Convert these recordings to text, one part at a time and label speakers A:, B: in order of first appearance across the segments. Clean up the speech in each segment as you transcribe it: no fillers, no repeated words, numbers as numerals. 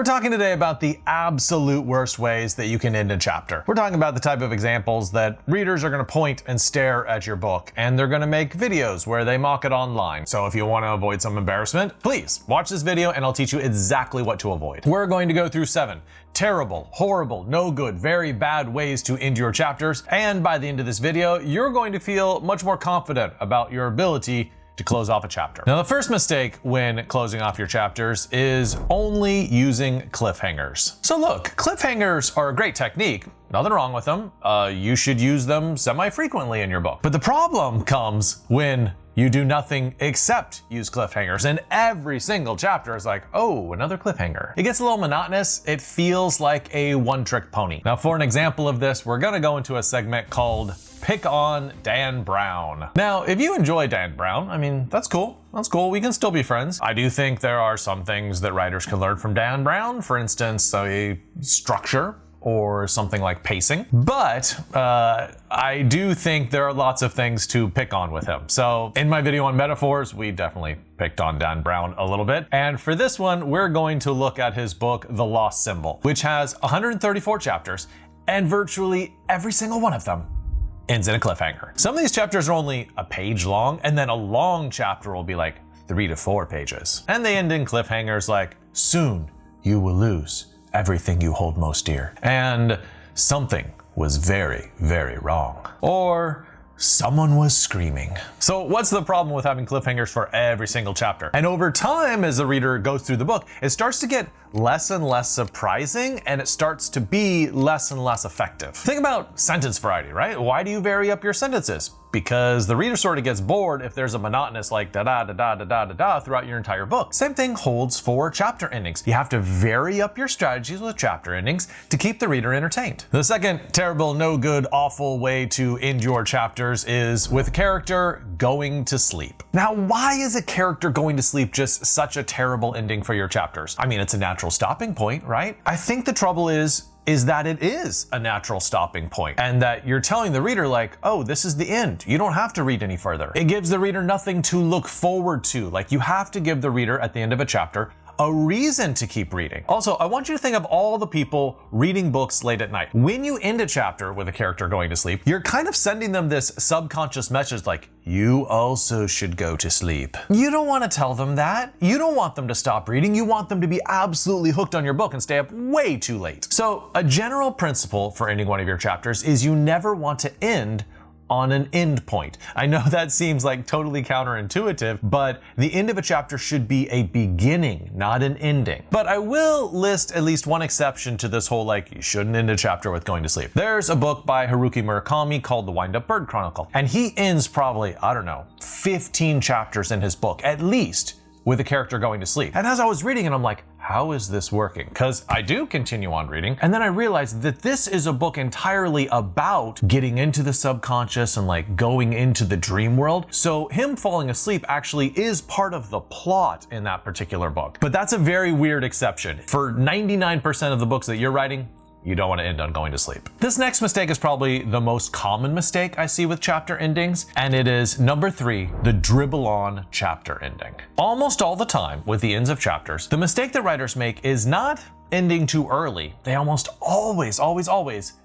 A: talking today about the absolute worst ways that you can end a chapter. We're talking about the type of examples that readers are going to point and stare at your book, and they're going to make videos where they mock it online. So if you want to avoid some embarrassment, please watch this video and I'll teach you exactly what to avoid. We're going to go through 7 terrible, horrible, no good, very bad ways to end your chapters, and by the end of this video, you're going to feel much more confident about your ability to close off a chapter. Now, the first mistake when closing off your chapters is only using cliffhangers. So look, cliffhangers are a great technique. Nothing wrong with them. You should use them semi-frequently in your book. But the problem comes when you do nothing except use cliffhangers, and every single chapter is like, oh, another cliffhanger. It gets a little monotonous. It feels like a one-trick pony. Now, for an example of this, we're gonna go into a segment called Pick on Dan Brown. Now, if you enjoy Dan Brown, I mean, that's cool. That's cool. We can still be friends. I do think there are some things that writers can learn from Dan Brown. For instance, a structure or something like pacing. But I do think there are lots of things to pick on with him. So in my video on metaphors, we definitely picked on Dan Brown a little bit. And for this one, we're going to look at his book, The Lost Symbol, which has 134 chapters, and virtually every single one of them ends in a cliffhanger. Some of these chapters are only a page long, and then a long chapter will be like 3 to 4 pages. And they end in cliffhangers like, soon you will lose everything you hold most dear. And something was very, very wrong. Or someone was screaming. So what's the problem with having cliffhangers for every single chapter? And over time, as the reader goes through the book, it starts to get less and less surprising, and it starts to be less and less effective. Think about sentence variety, right? Why do you vary up your sentences? Because the reader sort of gets bored if there's a monotonous like da-da-da-da-da-da-da throughout your entire book. Same thing holds for chapter endings. You have to vary up your strategies with chapter endings to keep the reader entertained. The second terrible, no good, awful way to end your chapters is with a character going to sleep. Now, why is a character going to sleep just such a terrible ending for your chapters? I mean, it's a natural stopping point, right? I think the trouble is that it is a natural stopping point, and that you're telling the reader like, oh, this is the end. You don't have to read any further. It gives the reader nothing to look forward to. Like, you have to give the reader at the end of a chapter a reason to keep reading. Also, I want you to think of all the people reading books late at night. When you end a chapter with a character going to sleep, you're kind of sending them this subconscious message like, you also should go to sleep. You don't want to tell them that. You don't want them to stop reading. You want them to be absolutely hooked on your book and stay up way too late. So a general principle for ending one of your chapters is you never want to end on an end point. I know that seems like totally counterintuitive, but the end of a chapter should be a beginning, not an ending. But I will list at least one exception to this whole like, you shouldn't end a chapter with going to sleep. There's a book by Haruki Murakami called The Wind-Up Bird Chronicle, and he ends probably, I don't know, 15 chapters in his book, at least, with a character going to sleep. And as I was reading it, I'm like, how is this working? Because I do continue on reading, and then I realized that this is a book entirely about getting into the subconscious and like going into the dream world. So him falling asleep actually is part of the plot in that particular book. But that's a very weird exception. For 99% of the books that you're writing, you don't want to end on going to sleep. This next mistake is probably the most common mistake I see with chapter endings, and it is number 3, the Dribble-On chapter ending. Almost all the time with the ends of chapters, the mistake that writers make is not ending too early. They almost always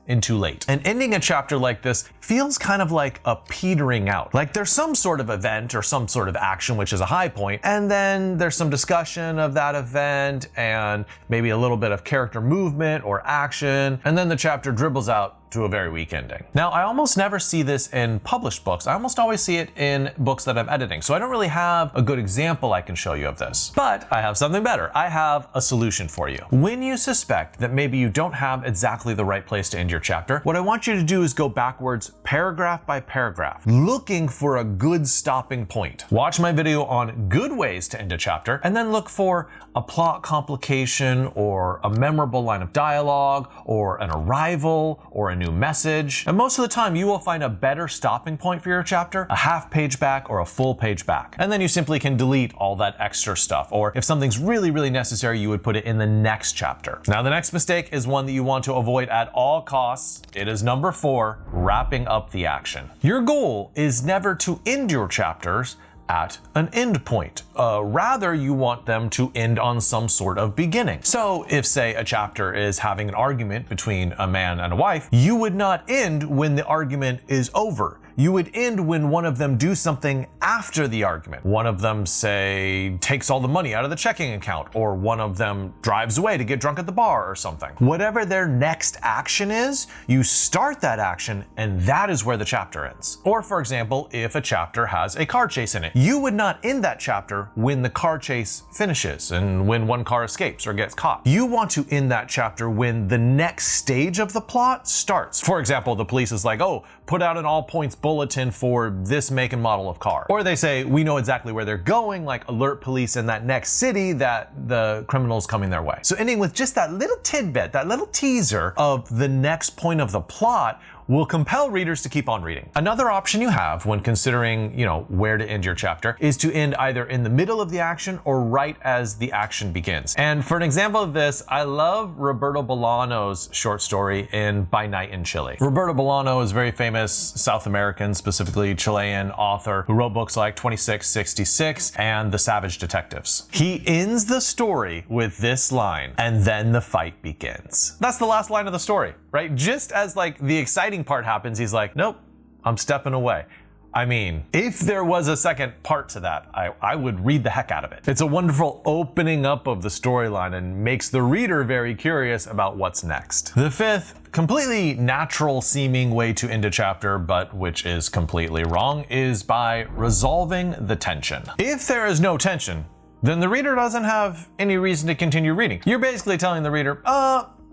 A: end too late. And ending a chapter like this feels kind of like a petering out. Like there's some sort of event or some sort of action which is a high point, and then there's some discussion of that event and maybe a little bit of character movement or action, and then the chapter dribbles out to a very weak ending. Now, I almost never see this in published books. I almost always see it in books that I'm editing. So I don't really have a good example I can show you of this. But I have something better. I have a solution for you. When you suspect that maybe you don't have exactly the right place to end your chapter, what I want you to do is go backwards paragraph by paragraph, looking for a good stopping point. Watch my video on good ways to end a chapter, and then look for a plot complication or a memorable line of dialogue or an arrival or a new message. And most of the time you will find a better stopping point for your chapter, a half page back or a full page back. And then you simply can delete all that extra stuff. Or if something's really necessary, you would put it in the next chapter. Now, the next mistake is one that you want to avoid at all costs. It is number 4, wrapping up the action. Your goal is never to end your chapters at an end point. Rather, you want them to end on some sort of beginning. So if, say, a chapter is having an argument between a man and a wife, you would not end when the argument is over. You would end when one of them do something after the argument. One of them, say, takes all the money out of the checking account, or one of them drives away to get drunk at the bar or something. Whatever their next action is, you start that action, and that is where the chapter ends. Or, for example, if a chapter has a car chase in it, you would not end that chapter when the car chase finishes and when one car escapes or gets caught. You want to end that chapter when the next stage of the plot starts. For example, the police is like, oh, put out an all points bulletin for this make and model of car. Or they say, we know exactly where they're going, like alert police in that next city that the criminal's coming their way. So ending with just that little tidbit, that little teaser of the next point of the plot will compel readers to keep on reading. Another option you have when considering, where to end your chapter is to end either in the middle of the action or right as the action begins. And for an example of this, I love Roberto Bolaño's short story in By Night in Chile. Roberto Bolaño is a very famous South American, specifically Chilean author who wrote books like 2666 and The Savage Detectives. He ends the story with this line, and then the fight begins. That's the last line of the story, right? Just as the exciting part happens, he's like, nope, I'm stepping away. I mean, if there was a second part to that, I would read the heck out of it. It's a wonderful opening up of the storyline and makes the reader very curious about what's next. The fifth, completely natural seeming way to end a chapter, but which is completely wrong, is by resolving the tension. If there is no tension, then the reader doesn't have any reason to continue reading. You're basically telling the reader,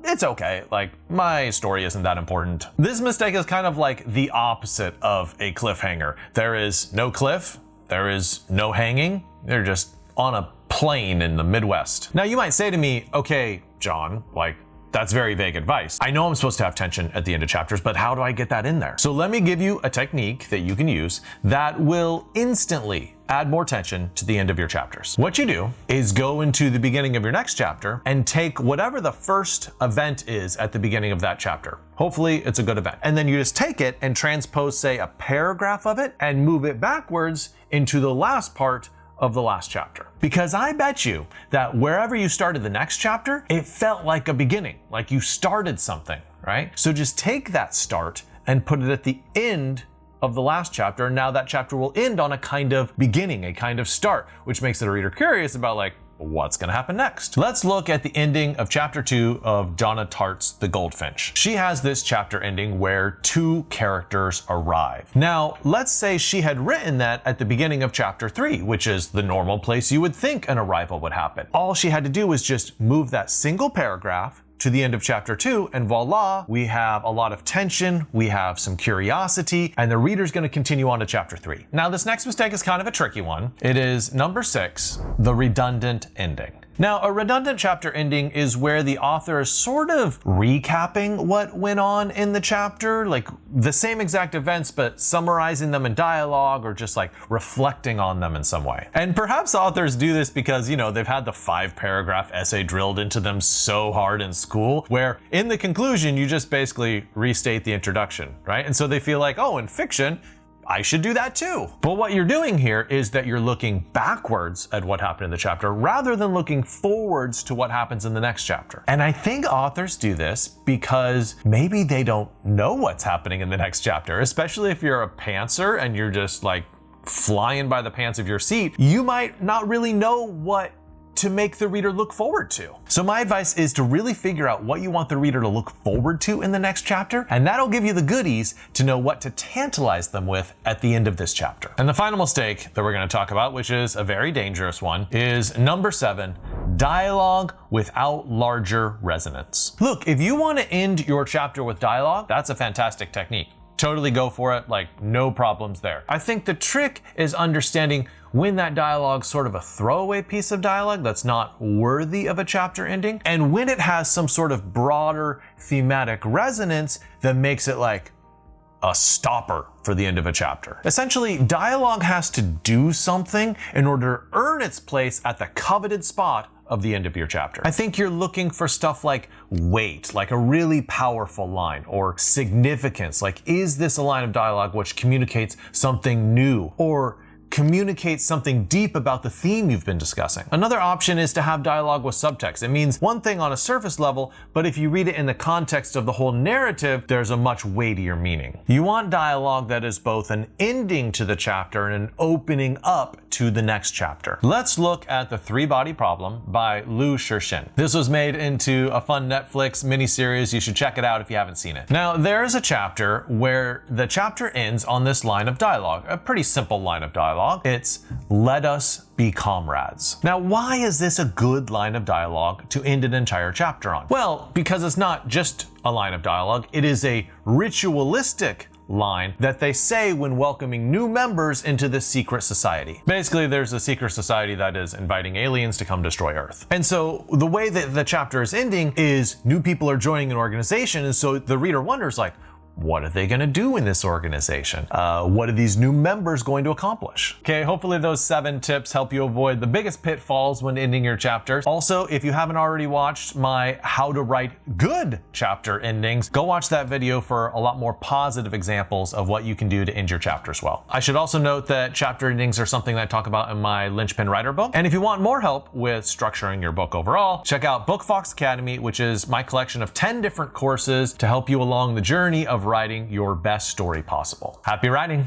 A: it's okay, my story isn't that important. This mistake is kind of like the opposite of a cliffhanger. There is no cliff, there is no hanging, they're just on a plane in the Midwest. Now you might say to me, okay, John, that's very vague advice. I know I'm supposed to have tension at the end of chapters, but how do I get that in there? So let me give you a technique that you can use that will instantly add more tension to the end of your chapters. What you do is go into the beginning of your next chapter and take whatever the first event is at the beginning of that chapter. Hopefully it's a good event. And then you just take it and transpose, say, a paragraph of it and move it backwards into the last part of the last chapter. Because I bet you that wherever you started the next chapter, it felt like a beginning, like you started something, right? So just take that start and put it at the end of the last chapter, and now that chapter will end on a kind of beginning, a kind of start, which makes the reader curious about what's gonna happen next. Let's look at the ending of chapter 2 of Donna Tartt's The Goldfinch. She has this chapter ending where two characters arrive. Now, let's say she had written that at the beginning of chapter 3, which is the normal place you would think an arrival would happen. All she had to do was just move that single paragraph to the end of chapter 2, and voila, we have a lot of tension, we have some curiosity, and the reader's gonna continue on to chapter 3. Now, this next mistake is kind of a tricky one. It is number 6, the redundant ending. Now, a redundant chapter ending is where the author is sort of recapping what went on in the chapter, the same exact events, but summarizing them in dialogue or just reflecting on them in some way. And perhaps authors do this because, they've had the 5-paragraph essay drilled into them so hard in school, where in the conclusion, you just basically restate the introduction, right? And so they feel like, oh, in fiction, I should do that too. But what you're doing here is that you're looking backwards at what happened in the chapter rather than looking forwards to what happens in the next chapter. And I think authors do this because maybe they don't know what's happening in the next chapter, especially if you're a pantser and you're just flying by the pants of your seat. You might not really know what to make the reader look forward to. So my advice is to really figure out what you want the reader to look forward to in the next chapter, and that'll give you the goodies to know what to tantalize them with at the end of this chapter. And the final mistake that we're going to talk about, which is a very dangerous one, is number 7, dialogue without larger resonance. Look, if you want to end your chapter with dialogue, that's a fantastic technique. Totally go for it, no problems there. I think the trick is understanding when that dialogue's sort of a throwaway piece of dialogue that's not worthy of a chapter ending, and when it has some sort of broader thematic resonance that makes it a stopper for the end of a chapter. Essentially, dialogue has to do something in order to earn its place at the coveted spot of the end of your chapter. I think you're looking for stuff like weight, like a really powerful line, or significance, is this a line of dialogue which communicates something new, or communicate something deep about the theme you've been discussing. Another option is to have dialogue with subtext. It means one thing on a surface level, but if you read it in the context of the whole narrative, there's a much weightier meaning. You want dialogue that is both an ending to the chapter and an opening up to the next chapter. Let's look at The Three-Body Problem by Liu Shixin. This was made into a fun Netflix miniseries. You should check it out if you haven't seen it. Now, there is a chapter where the chapter ends on this line of dialogue, a pretty simple line of dialogue. It's, "Let us be comrades." Now, why is this a good line of dialogue to end an entire chapter on? Well, because it's not just a line of dialogue, it is a ritualistic line that they say when welcoming new members into this secret society. Basically, there's a secret society that is inviting aliens to come destroy Earth. And so the way that the chapter is ending is new people are joining an organization, and so the reader wonders, like, what are they going to do in this organization? What are these new members going to accomplish? Okay, hopefully those 7 tips help you avoid the biggest pitfalls when ending your chapters. Also, if you haven't already watched my How to Write Good chapter endings, go watch that video for a lot more positive examples of what you can do to end your chapters well. I should also note that chapter endings are something that I talk about in my Linchpin Writer book. And if you want more help with structuring your book overall, check out Bookfox Academy, which is my collection of 10 different courses to help you along the journey of writing your best story possible. Happy writing!